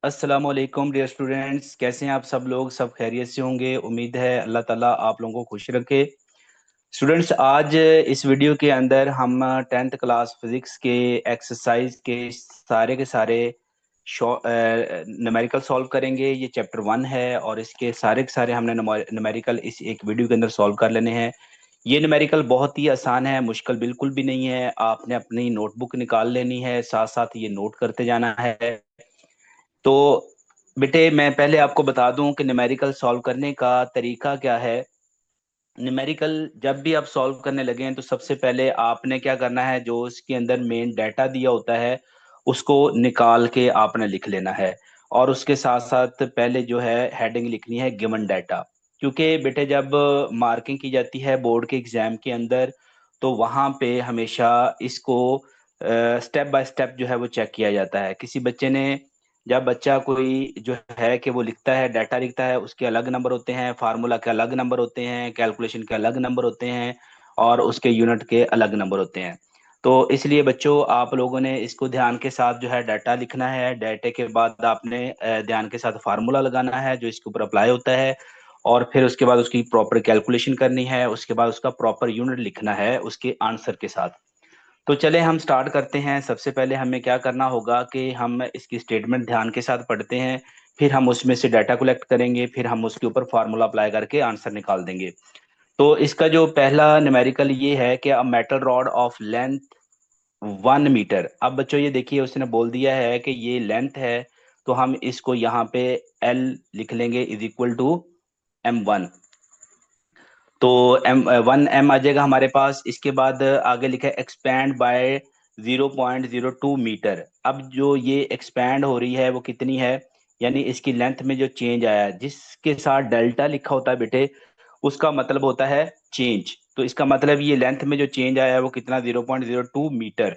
अस्सलाम वालेकुम dear students, कैसे हैं आप सब लोग? सब खैरियत से होंगे। उम्मीद है अल्लाह ताला आप लोगों को खुश रखे। स्टूडेंट्स, आज इस वीडियो के अंदर हम 10th क्लास फिजिक्स के एक्सरसाइज के सारे न्यूमेरिकल सॉल्व करेंगे। ये चैप्टर 1 है और इसके सारे के सारे हमने न्यूमेरिकल इस एक वीडियो के अंदर सॉल्व कर लेने हैं। ये न्यूमेरिकल बहुत ही आसान है, मुश्किल बिल्कुल भी नहीं है। आपने अपनी नोटबुक निकाल लेनी है, साथ साथ ये नोट करते जाना है। तो बेटे, मैं पहले आपको बता दूं कि न्यूमेरिकल सॉल्व करने का तरीका क्या है। न्यूमेरिकल जब भी आप सॉल्व करने लगे हैं तो सबसे पहले आपने क्या करना है, जो उसके अंदर मेन डाटा दिया होता है उसको निकाल के आपने लिख लेना है। और उसके साथ साथ पहले जो है हेडिंग लिखनी है गिवन डाटा। क्योंकि बेटे जब मार्किंग की जाती है बोर्ड के एग्जाम के अंदर तो वहां पे हमेशा इसको स्टेप बाय स्टेप जो है वो चेक किया जाता है। किसी बच्चे ने, जब बच्चा कोई जो है कि वो लिखता है, डाटा लिखता है, उसके अलग नंबर होते हैं, फार्मूला के अलग नंबर होते हैं, कैलकुलेशन के अलग नंबर होते हैं और उसके यूनिट के अलग नंबर होते हैं। तो इसलिए बच्चों, आप लोगों ने इसको ध्यान के साथ जो है डाटा लिखना है। डाटे के बाद आपने ध्यान के साथ फार्मूला लगाना है जो इसके ऊपर अप्लाई होता है। और फिर उसके बाद उसकी प्रॉपर कैलकुलेशन करनी है। उसके बाद उसका प्रॉपर यूनिट लिखना है उसके आंसर के साथ। तो चले हम स्टार्ट करते हैं। सबसे पहले हमें क्या करना होगा कि हम इसकी स्टेटमेंट ध्यान के साथ पढ़ते हैं, फिर हम उसमें से डाटा कलेक्ट करेंगे, फिर हम उसके ऊपर फार्मूला अप्लाई करके आंसर निकाल देंगे। तो इसका जो पहला न्यूमेरिकल ये है कि a metal rod of length 1 metre. अब बच्चों ये देखिए, उसने बोल दिया है कि ये लेंथ है, तो हम इसको यहाँ पे एल लिख लेंगे इज इक्वल टू M1। तो M1 आ जाएगा हमारे पास। इसके बाद आगे लिखा है एक्सपैंड बाय 0.02 मीटर। अब जो ये एक्सपैंड हो रही है वो कितनी है, यानी इसकी लेंथ में जो चेंज आया है, जिसके साथ डेल्टा लिखा होता है बेटे, उसका मतलब होता है चेंज। तो इसका मतलब ये लेंथ में जो चेंज आया है वो कितना, 0.02 मीटर।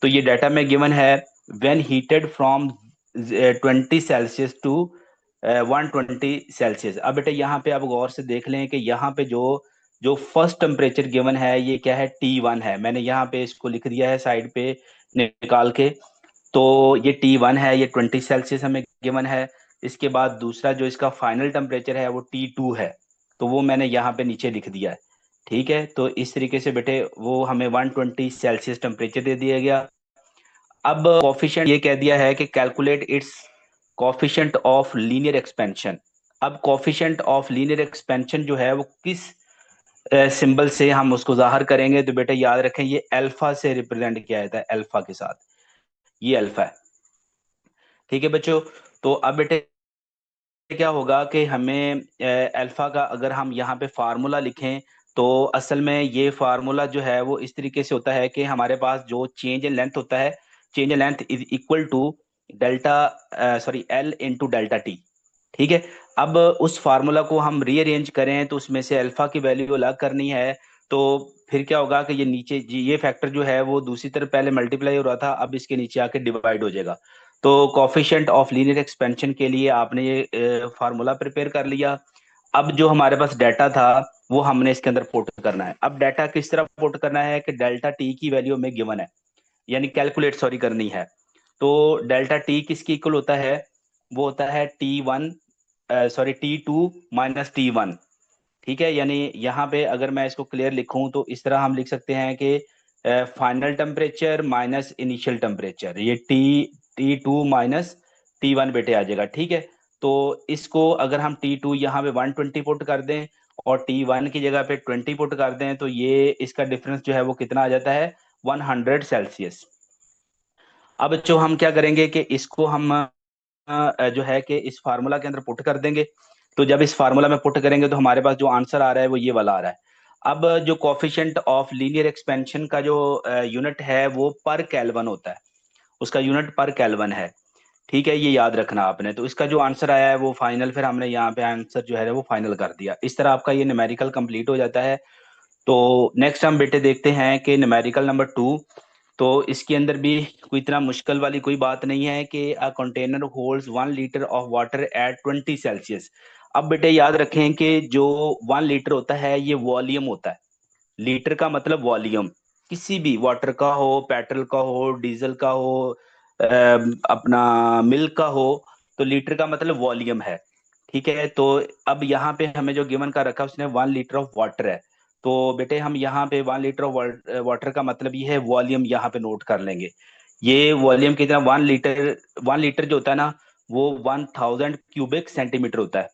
तो ये डाटा में गिवन है when heated from 20 Celsius to 120 Celsius. अब बेटे यहाँ पे आप गौर से देख लें कि यहाँ पे जो जो फर्स्ट टेम्परेचर गिवन है ये क्या है, T1 है। मैंने यहाँ पे इसको लिख दिया है साइड पे निकाल के। तो ये T1 है, ये 20 सेल्सियस हमें गिवन है। इसके बाद दूसरा जो इसका फाइनल टेम्परेचर है वो T2 है, तो वो मैंने यहाँ पे नीचे लिख दिया है। ठीक है, तो इस तरीके से बेटे वो हमें 120 सेल्सियस टेम्परेचर दे दिया गया। अब कोफिशिएंट ये कह दिया है कि calculate its coefficient of linear expansion. अब कोफिशिएंट ऑफ लीनियर एक्सपेंशन जो है वो किस सिंबल से हम उसको जाहिर करेंगे, तो बेटा याद रखें ये अल्फा से रिप्रेजेंट किया जाता है, अल्फा के साथ। ये अल्फा है। ठीक है बच्चों। तो अब बेटे क्या होगा कि हमें अल्फा का अगर हम यहाँ पे फार्मूला लिखें तो असल में ये फार्मूला जो है वो इस तरीके से होता है कि हमारे पास जो चेंज इन लेंथ होता है, change in length is equal to delta, sorry, L into delta T. ठीक है। अब उस फार्मूला को हम रीअरेंज करें तो उसमें से अल्फा की वैल्यू अलग करनी है। तो फिर क्या होगा कि ये नीचे ये फैक्टर जो है वो दूसरी तरफ पहले मल्टीप्लाई हो रहा था, अब इसके नीचे आके डिवाइड हो जाएगा। तो कॉफिशिएंट ऑफ लीनियर एक्सपेंशन के लिए आपने ये फार्मूला प्रिपेयर कर लिया। अब जो हमारे पास डाटा था वो हमने इसके अंदर पुट करना है। अब डाटा किस तरह पुट करना है कि डेल्टा टी की वैल्यू में गिवन है, यानी कैलकुलेट सॉरी करनी है। तो डेल्टा टी किसकी इक्वल होता है, वो होता है T1, सॉरी T2 - T1। ठीक है, यानी यहाँ पे अगर मैं इसको क्लियर लिखूं तो इस तरह हम लिख सकते हैं कि final temperature minus initial temperature, ये T2 - T1 बेटे आ जाएगा। ठीक है। तो इसको अगर हम T2 यहाँ पे 120 पुट कर दें और T1 की जगह पे 20 पुट कर दें तो ये इसका डिफरेंस जो है वो कितना आ जाता है, 100 सेल्सियस। अब जो हम क्या करेंगे कि इसको हम जो है कि इस फार्मूला के अंदर पुट कर देंगे। तो जब इस फार्मूला में पुट करेंगे तो हमारे पास जो आंसर आ रहा है वो ये वाला आ रहा है। अब जो कोफिशिएंट ऑफ लीनियर एक्सपेंशन का जो यूनिट है वो पर केल्विन होता है, उसका यूनिट पर केल्विन है। ठीक है, ये याद रखना आपने। तो इसका जो आंसर आया है वो फाइनल, फिर हमने यहाँ पे आंसर जो है वो फाइनल कर दिया। इस तरह आपका ये न्यूमेरिकल कंप्लीट हो जाता है। तो नेक्स्ट हम बेटे देखते हैं कि न्यूमेरिकल नंबर 2। तो इसके अंदर भी कोई इतना मुश्किल वाली कोई बात नहीं है कि a container holds 1 litre of water eight 20 Celsius. अब बेटे याद रखें कि जो 1 लीटर होता है ये वॉल्यूम होता है। लीटर का मतलब वॉल्यूम, किसी भी वाटर का हो, पेट्रोल का हो, डीजल का हो, अपना मिल्क का हो, तो लीटर का मतलब वॉल्यूम है। ठीक है, तो अब यहाँ पे हमें जो गिवन का रखा है उसने 1 लीटर ऑफ वाटर है। तो बेटे हम यहाँ पे 1 लीटर ऑफ वाटर का मतलब ये है वॉल्यूम यहाँ पे नोट कर लेंगे। ये वॉल्यूम कितना, 1 लीटर, 1 लीटर जो होता है ना वो 1000 क्यूबिक सेंटीमीटर होता है।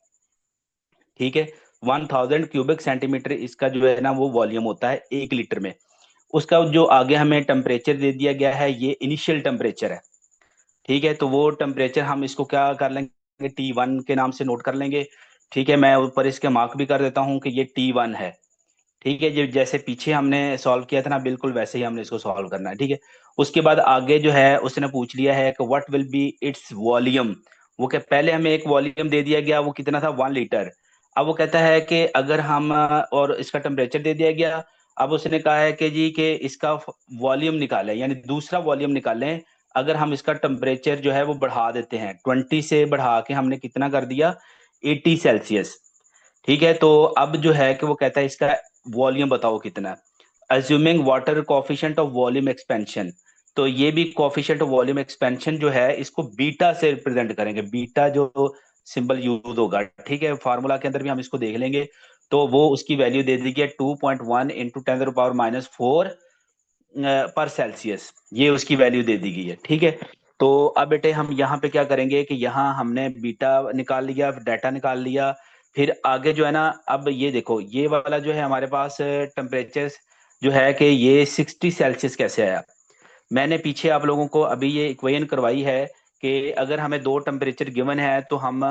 ठीक है, 1000 क्यूबिक सेंटीमीटर इसका जो है ना वो वॉल्यूम होता है 1 लीटर में। उसका जो आगे हमें टेम्परेचर दे दिया गया है ये इनिशियल टेम्परेचर है। ठीक है, तो वो टेम्परेचर हम इसको क्या कर लेंगे, T1 के नाम से नोट कर लेंगे। ठीक है, मैं ऊपर इसके मार्क भी कर देता हूँ कि ये T1 है। ठीक है, जो जैसे पीछे हमने सॉल्व किया था ना बिल्कुल वैसे ही हमने इसको सॉल्व करना है। ठीक है, उसके बाद आगे जो है उसने पूछ लिया है कि what will be its volume. वो क्या, पहले हमें एक वॉल्यूम दे दिया गया, वो कितना था, 1 लीटर। अब वो कहता है कि अगर हम और इसका टेम्परेचर दे दिया गया। अब उसने कहा है कि जी कि इसका वॉल्यूम निकालें, यानी दूसरा वॉल्यूम निकालें। अगर हम इसका टेम्परेचर जो है वो बढ़ा देते हैं, 20 से बढ़ा के हमने कितना कर दिया, 80 सेल्सियस। ठीक है, तो अब जो है कि वो कहता है इसका वॉल्यूम बताओ कितना है। Assuming water coefficient of volume expansion. तो ये भी कोफिशिएंट ऑफ वॉल्यूम एक्सपेंशन जो है इसको बीटा से रिप्रेजेंट करेंगे, बीटा जो सिंबल यूज होगा। ठीक है, फार्मूला के अंदर भी हम इसको देख लेंगे। तो वो उसकी वैल्यू दे दी गई 2.1 इंटू 10⁻⁴ पर सेल्सियस, ये उसकी वैल्यू दे दी गई है। ठीक है, तो अब बेटे हम यहाँ पे क्या करेंगे कि यहाँ हमने बीटा निकाल लिया, डाटा निकाल लिया। फिर आगे जो है ना, अब ये देखो ये वाला जो है हमारे पास टेम्परेचर जो है कि ये 60 सेल्सियस कैसे आया। मैंने पीछे आप लोगों को अभी ये इक्वेशन करवाई है कि अगर हमें दो टेम्परेचर गिवन है तो हम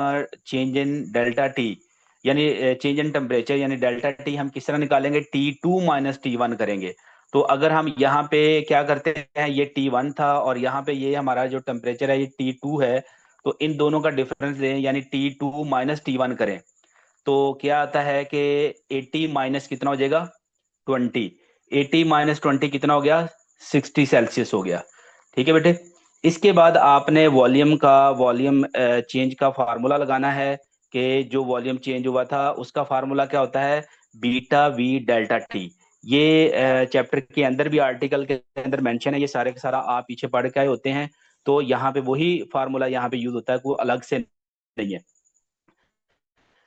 चेंज इन डेल्टा टी, यानी चेंज इन टेम्परेचर यानी डेल्टा टी हम किस तरह निकालेंगे, T2 - T1 करेंगे। तो अगर हम यहाँ पे क्या करते हैं, ये T1 था और यहाँ पे ये हमारा जो टेम्परेचर है ये T2 है। तो इन दोनों का डिफरेंस लें यानी T2 - T1 करें। तो क्या आता है कि 80 माइनस कितना हो जाएगा, 20। 80 - 20 कितना हो गया, 60 सेल्सियस हो गया। ठीक है बेटे, इसके बाद आपने वॉल्यूम चेंज का फार्मूला लगाना है कि जो वॉल्यूम चेंज हुआ था उसका फार्मूला क्या होता है, बीटा वी डेल्टा टी। ये चैप्टर के अंदर भी आर्टिकल के अंदर मेंशन है, ये सारे का सारा आप पीछे पढ़ के आए होते हैं। तो यहाँ पे वही फार्मूला यहाँ पे यूज होता है, कोई अलग से नहीं है।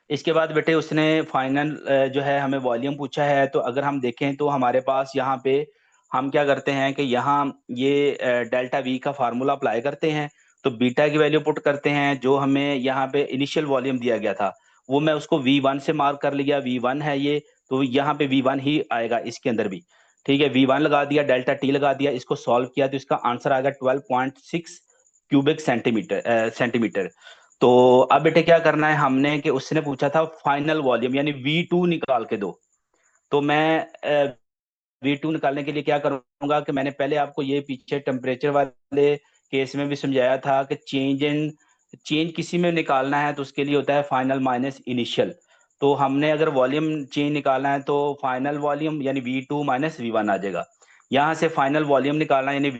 इसके बाद बेटे उसने फाइनल जो है हमें वॉल्यूम पूछा है। तो अगर हम देखें तो हमारे पास यहाँ पे हम क्या करते हैं कि यहाँ ये डेल्टा वी का फार्मूला अप्लाई करते हैं। तो बीटा की वैल्यू पुट करते हैं, जो हमें यहाँ पे इनिशियल वॉल्यूम दिया गया था वो मैं उसको V1 से मार्क कर लिया, V1 है ये। तो यहाँ पे V1 ही आएगा इसके अंदर भी। ठीक है, V1 लगा दिया, डेल्टा टी लगा दिया, इसको सॉल्व किया तो इसका आंसर आएगा 12.6 क्यूबिक सेंटीमीटर। तो अब बेटे क्या करना है हमने कि उसने पूछा था फाइनल वॉल्यूम यानी V2 निकाल के दो। तो मैं V2 निकालने के लिए क्या करूंगा कि मैंने पहले आपको ये पीछे टेम्परेचर वाले केस में भी समझाया था कि चेंज किसी में निकालना है तो उसके लिए होता है फाइनल माइनस इनिशियल। तो हमने अगर वॉल्यूम चेंज निकालना है तो फाइनल वॉल्यूम यानी V2 - V1 आ जाएगा। यहाँ से फाइनल वॉल्यूम निकालना यानी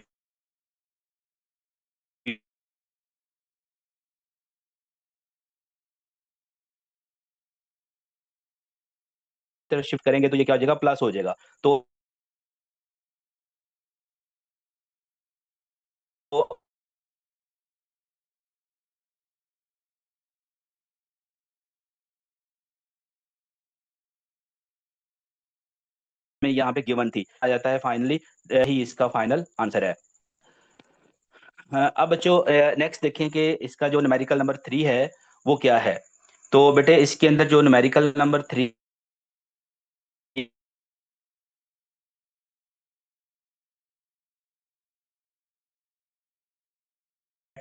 तरफ शिफ्ट करेंगे तो ये क्या हो जाएगा, प्लस हो जाएगा। तो में यहाँ पे गिवन थी आ जाता है फाइनली, ही इसका फाइनल आंसर है। अब बच्चों नेक्स्ट देखें कि इसका जो न्यूमेरिकल नंबर 3 है वो क्या है। तो बेटे इसके अंदर जो न्यूमेरिकल नंबर 3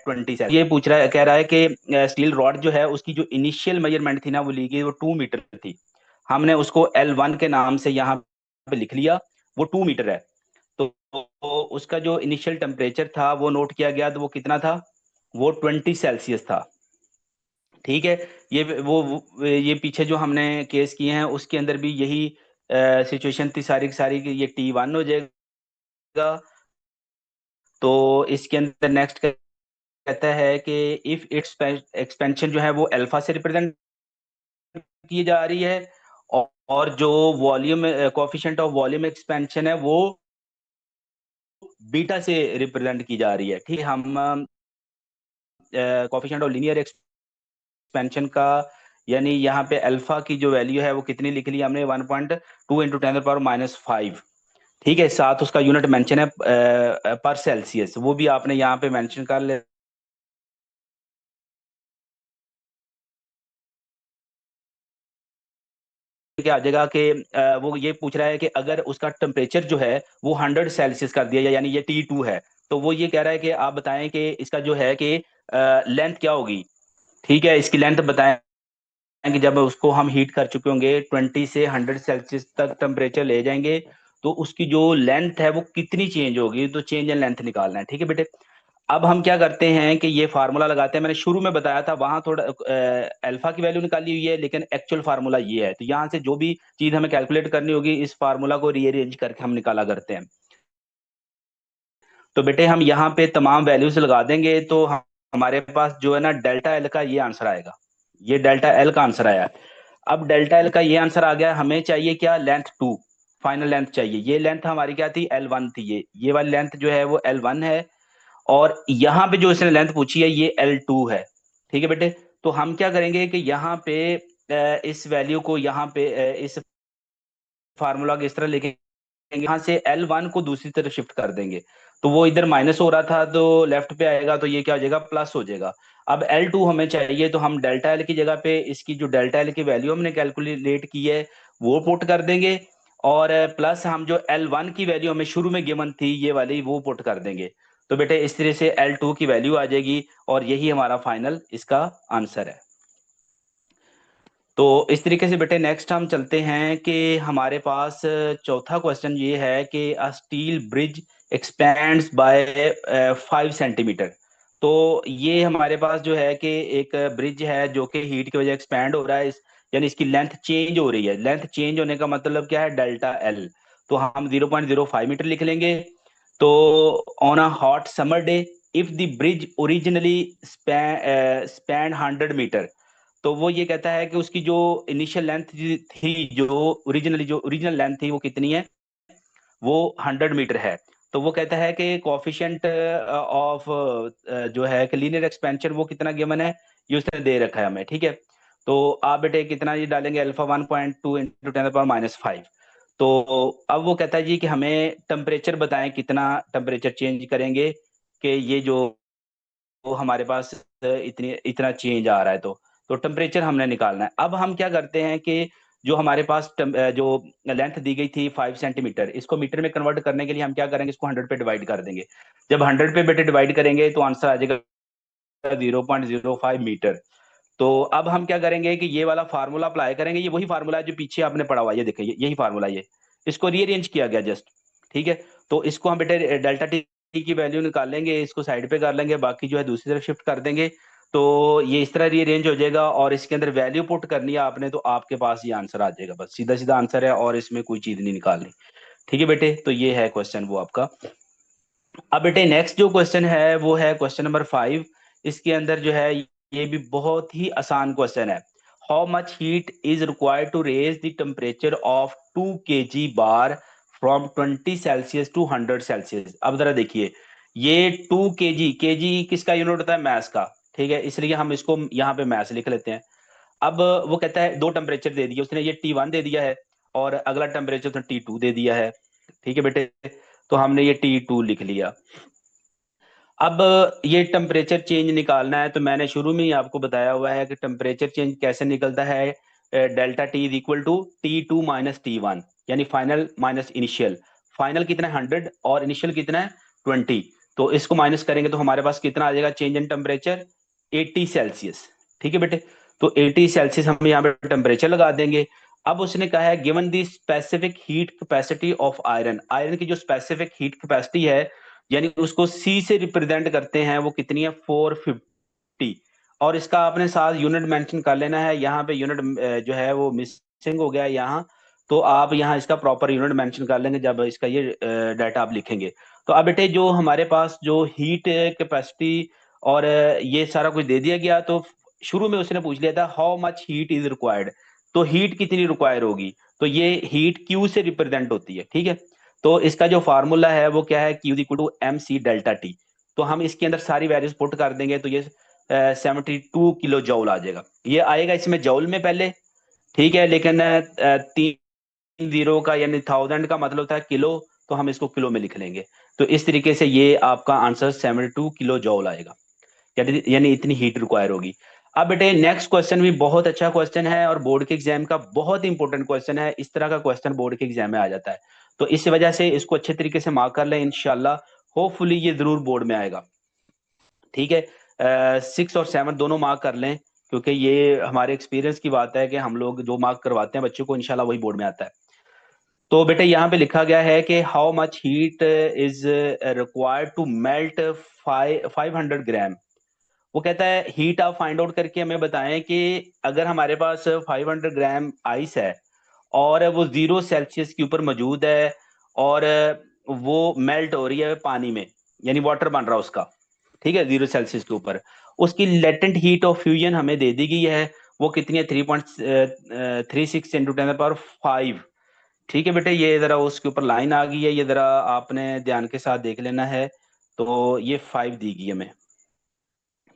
20 से ये पूछ रहा है, कह रहा है कि स्टील रॉड जो है उसकी जो इनिशियल मेजरमेंट थी ना वो ली गई, वो 2 मीटर थी। हमने उसको L1 के नाम से यहाँ पे लिख लिया, वो 2 मीटर है। तो उसका जो इनिशियल टेम्परेचर था वो नोट किया गया, तो वो कितना था, वो 20 सेल्सियस था। ठीक है, ये पीछे जो हमने केस किए हैं उसके अंदर भी यही सिचुएशन थी सारी की सारी की, ये T1 हो जाएगा। तो इसके अंदर नेक्स्ट कहता है कि इफ इट्स एक्सपेंशन जो है वो अल्फा से रिप्रेजेंट की जा रही है, और जो volume coefficient of volume expansion है वो बीटा से रिप्रेजेंट की जा रही है। ठीक है, हम कोफिशिएंट ऑफ लीनियर एक्सपेंशन का, यानी यहाँ पे अल्फा की जो वैल्यू है वो कितनी लिख ली हमने, 1.2 इंटू 10⁻⁵। ठीक है, साथ उसका यूनिट मेंशन है पर सेल्सियस, वो भी आपने यहाँ पे मेंशन कर ले क्या आ जाएगा कि वो ये पूछ रहा है कि अगर उसका टेम्परेचर जो है वो 100 सेल्सियस कर दिया, यानी ये T2 है, तो वो ये कह रहा है कि आप बताएं कि इसका जो है कि लेंथ क्या होगी। ठीक है, इसकी लेंथ बताएं कि जब उसको हम हीट कर चुके होंगे 20 से 100 सेल्सियस तक टेम्परेचर ले जाएंगे, तो उसकी जो लेंथ है वो कितनी चेंज होगी, तो चेंज इन लेंथ निकालना है। ठीक है बेटे, अब हम क्या करते हैं कि ये फार्मूला लगाते हैं, मैंने शुरू में बताया था वहां थोड़ा अल्फा की वैल्यू निकाली हुई है, लेकिन एक्चुअल फार्मूला ये है, तो यहाँ से जो भी चीज हमें कैलकुलेट करनी होगी इस फार्मूला को रीअरेंज करके हम निकाला करते हैं। तो बेटे हम यहाँ पे तमाम वैल्यूज लगा देंगे, तो हमारे पास जो है ना डेल्टा एल का ये आंसर आएगा, ये डेल्टा एल का आंसर आया। अब डेल्टा एल का ये आंसर आ गया, हमें चाहिए क्या, लेंथ 2, फाइनल लेंथ चाहिए। ये लेंथ हमारी क्या थी, L1 थी, ये वाली लेंथ जो है वो L1 है, और यहाँ पे जो इसने लेंथ पूछी है ये L2 है। ठीक है बेटे, तो हम क्या करेंगे कि यहाँ पे इस वैल्यू को यहाँ पे इस फार्मूला को इस तरह लेके यहाँ से L1 को दूसरी तरफ शिफ्ट कर देंगे, तो वो इधर माइनस हो रहा था तो लेफ्ट पे आएगा, तो ये क्या हो जाएगा, प्लस हो जाएगा। अब L2 हमें चाहिए, तो हम डेल्टा एल की जगह पे इसकी जो डेल्टा एल की वैल्यू हमने कैलकुलेट की है वो पुट कर देंगे, और प्लस हम जो L1 की वैल्यू हमें शुरू में गिवन थी ये वाली वो पुट कर देंगे। तो बेटे इस तरह से L2 की वैल्यू आ जाएगी, और यही हमारा फाइनल इसका आंसर है। तो इस तरीके से बेटे नेक्स्ट हम चलते हैं कि हमारे पास चौथा क्वेश्चन ये है कि a steel bridge expands by 5 centimetre. तो ये हमारे पास जो है कि एक ब्रिज है जो कि हीट की वजह एक्सपैंड हो रहा है, यानी इसकी लेंथ चेंज हो रही है। लेंथ चेंज होने का मतलब क्या है, डेल्टा एल, तो हम 0.05 मीटर लिख लेंगे। तो on a hot summer day, if the bridge originally span 100 metre, तो वो ये कहता है कि उसकी जो इनिशियल लेंथ थी, जो ओरिजिनल लेंथ थी वो कितनी है, वो 100 मीटर है। तो वो कहता है कि कोफिशिएंट ऑफ जो है कि लीनियर एक्सपेंशन वो कितना गिवन है, ये उसने दे रखा है हमें। ठीक है, तो आप बेटे कितना ये डालेंगे, अल्फा 1.2 इंटू 10⁻⁵। तो अब वो कहता है जी कि हमें टेम्परेचर बताएं, कितना टेम्परेचर चेंज करेंगे कि ये जो हमारे पास इतनी इतना चेंज आ रहा है। तो टेम्परेचर हमने निकालना है। अब हम क्या करते हैं कि जो हमारे पास जो लेंथ दी गई थी 5 सेंटीमीटर, इसको मीटर में कन्वर्ट करने के लिए हम क्या करेंगे, इसको 100 पे डिवाइड कर देंगे। जब 100 पे बेटे डिवाइड करेंगे तो आंसर आ जाएगा 0.05 मीटर। तो अब हम क्या करेंगे कि ये वाला फार्मूला अप्लाई करेंगे, ये वही फार्मूला है जो पीछे आपने पढ़ा हुआ है, ये देखिए यही फार्मूला, ये इसको रीअरेंज किया गया जस्ट। ठीक है, तो इसको हम बेटे डेल्टा टी की वैल्यू निकाल लेंगे, इसको साइड पे कर लेंगे, बाकी जो है दूसरी तरफ शिफ्ट कर देंगे। तो ये इस तरह रीअरेंज हो जाएगा, और इसके अंदर वैल्यू पुट करनी है आपने, तो आपके पास ये आंसर आ जाएगा, बस सीधा सीधा आंसर है, और इसमें कोई चीज नहीं निकालनी। ठीक है बेटे, तो ये है क्वेश्चन वो आपका। अब बेटे नेक्स्ट जो क्वेश्चन है वो है क्वेश्चन नंबर 5। इसके अंदर जो है ये भी बहुत ही आसान क्वेश्चन है। How much heat is required to raise the temperature of 2 kg bar from 20 Celsius to 100 Celsius. अब जरा देखिए, ये 2 kg, केजी किसका यूनिट होता है, मैस का। ठीक है, इसलिए हम इसको यहाँ पे मैस लिख लेते हैं। अब वो कहता है दो टेम्परेचर दे दिए उसने, ये T1 दे दिया है, और अगला टेम्परेचर उसने T2 दे दिया है। ठीक है बेटे, तो हमने ये T2 लिख लिया। अब ये टेम्परेचर चेंज निकालना है, तो मैंने शुरू में ही आपको बताया हुआ है कि टेम्परेचर चेंज कैसे निकलता है, delta T is equal to T2 - T1, यानी फाइनल माइनस इनिशियल। फाइनल कितना है 100, और इनिशियल कितना है 20। तो इसको माइनस करेंगे तो हमारे पास कितना आ जाएगा, चेंज इन टेम्परेचर 80 सेल्सियस। ठीक है बेटे, तो 80 सेल्सियस हम यहाँ पे टेम्परेचर लगा देंगे। अब उसने कहा है given the specific heat capacity of iron, iron की जो स्पेसिफिक हीट कैपेसिटी है, यानी उसको सी से रिप्रेजेंट करते हैं, वो कितनी है 450। और इसका आपने साथ यूनिट मेंशन कर लेना है, यहाँ पे यूनिट जो है वो मिसिंग हो गया है यहाँ, तो आप यहाँ इसका प्रॉपर यूनिट मेंशन कर लेंगे जब इसका ये डाटा आप लिखेंगे। तो अब बेटे जो हमारे पास जो हीट कैपेसिटी और ये सारा कुछ दे दिया गया, तो शुरू में उसने पूछ लिया था how much heat is required, तो हीट कितनी रिक्वायर होगी, तो ये हीट क्यू से रिप्रेजेंट होती है। ठीक है, तो इसका जो फार्मूला है वो क्या है, Q equal to MC delta T. तो हम इसके अंदर सारी वैल्यूज पुट कर देंगे, तो ये 72 किलो जौल आ जाएगा। ये आएगा इसमें जौल में पहले, ठीक है, लेकिन 3 जीरो का यानी 1000 का मतलब होता है किलो, तो हम इसको किलो में लिख लेंगे। तो इस तरीके से ये आपका आंसर 72 किलो जौल आएगा, यानी इतनी हीट रिक्वायर होगी। अब बेटे नेक्स्ट क्वेश्चन भी बहुत अच्छा क्वेश्चन है और बोर्ड के एग्जाम का बहुत इंपॉर्टेंट क्वेश्चन है। इस तरह का क्वेश्चन बोर्ड के एग्जाम में आ जाता है, तो इस वजह से इसको अच्छे तरीके से मार्क कर लें, इंशाल्लाह होपफुली ये जरूर बोर्ड में आएगा। ठीक है, 6 और 7 दोनों मार्क कर लें, क्योंकि ये हमारे एक्सपीरियंस की बात है कि हम लोग जो मार्क करवाते हैं बच्चों को, इंशाल्लाह वही बोर्ड में आता है। तो बेटे यहाँ पे लिखा गया है कि how much heat is required to melt 500 gram. वो कहता है हीट आप फाइंड आउट करके हमें बताएं कि अगर हमारे पास 500 ग्राम आइस है और वो 0 सेल्सियस के ऊपर मौजूद है और वो मेल्ट हो रही है पानी में, यानी वाटर बन रहा है उसका, ठीक है, 0 सेल्सियस के ऊपर, उसकी लेटेंट हीट ऑफ फ्यूजन हमें दे दी गई है। वो कितनी है? 3.36 × 10⁵ ठीक है बेटे, ये जरा उसके ऊपर लाइन आ गई है, ये जरा आपने ध्यान के साथ देख लेना है। तो ये 5 दी गई हमें,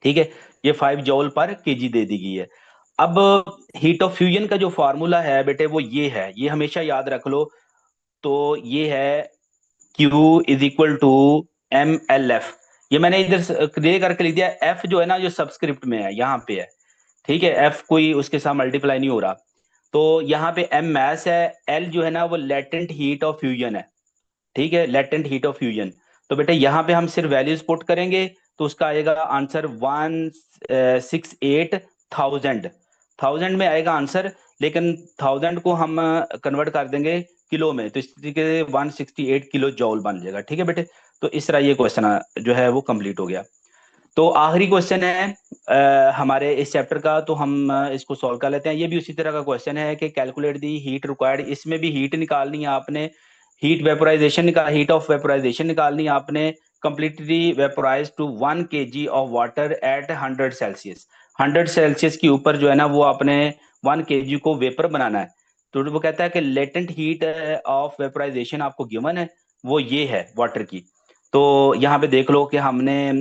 ठीक है, ये 5 जॉल पर केजी दे दी गई है। अब हीट ऑफ फ्यूजन का जो फार्मूला है बेटे वो ये है, ये हमेशा याद रख लो। तो ये है Q = MLF। ये मैंने इधर क्लियर करके लिख दिया। एफ जो है ना, जो सबस्क्रिप्ट में है यहाँ पे है, ठीक है, एफ कोई उसके साथ मल्टीप्लाई नहीं हो रहा। तो यहाँ पे एम मैस है, एल जो है ना वो लेटेंट हीट ऑफ फ्यूजन है, ठीक है, लेटेंट हीट ऑफ फ्यूजन। तो बेटा यहाँ पे हम सिर्फ वैल्यूज पुट करेंगे, तो उसका आएगा आंसर 168,000, 1000 में आएगा आंसर, लेकिन 1000 को हम कन्वर्ट कर देंगे किलो में, तो इस तरीके से 168 किलो जॉल बन जाएगा। ठीक है बेटे, तो इस तरह ये क्वेश्चन जो है वो कंप्लीट हो गया। तो आखिरी क्वेश्चन है हमारे इस चैप्टर का, तो हम इसको सॉल्व कर लेते हैं। ये भी उसी तरह का क्वेश्चन है कि कैलकुलेट दी हीट रिक्वायर्ड। इसमें भी हीट निकालनी है आपने, हीट ऑफ वेपोराइजेशन निकालनी है आपने। Completely vaporise to 1 kg of water at 100 Celsius. 100 Celsius के ऊपर जो है ना वो आपने 1 kg को वेपर बनाना है। तो वो कहता है कि लेटेंट हीट ऑफ वेपोराइजेशन आपको गिवन है, वो ये है वाटर की। तो यहाँ पे देख लो कि हमने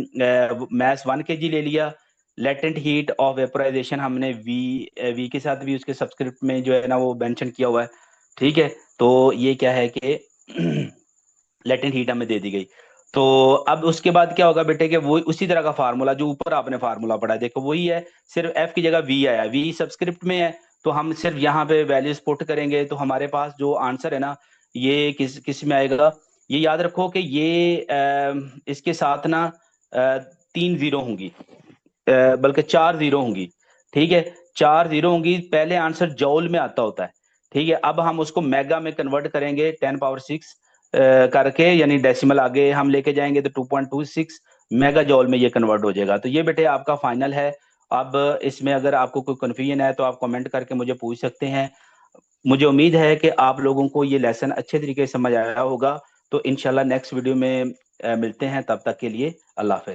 मैस 1 kg ले लिया, लेटेंट हीट ऑफ वेपोराइजेशन हमने वी के साथ भी उसके सब्सक्रिप्ट में जो है ना वो मेंशन किया हुआ है। ठीक है, तो ये क्या है कि लेटेंट हीट हमें दे दी गई। तो अब उसके बाद क्या होगा बेटे कि वो उसी तरह का फार्मूला जो ऊपर आपने फार्मूला पढ़ा है, देखो वही है, सिर्फ एफ की जगह वी आया, वी सब्सक्रिप्ट में है, तो हम सिर्फ यहाँ पे वैल्यूज पुट करेंगे, तो हमारे पास जो आंसर है ना ये किस किस में आएगा। ये याद रखो कि ये इसके साथ ना 3 जीरो होंगी, बल्कि 4 जीरो होंगी। ठीक है, 4 जीरो होंगी, पहले आंसर जौल में आता होता है। ठीक है, अब हम उसको मेगा में कन्वर्ट करेंगे 10⁻6 करके, यानी डेसिमल आगे हम लेके जाएंगे तो 2.26 मेगा जौल में ये कन्वर्ट हो जाएगा। तो ये बेटे आपका फाइनल है। अब इसमें अगर आपको कोई कन्फ्यूजन है तो आप कमेंट करके मुझे पूछ सकते हैं। मुझे उम्मीद है कि आप लोगों को ये लेसन अच्छे तरीके से समझ आया होगा। तो इंशाल्लाह नेक्स्ट वीडियो में मिलते हैं, तब तक के लिए अल्लाह हाफिज।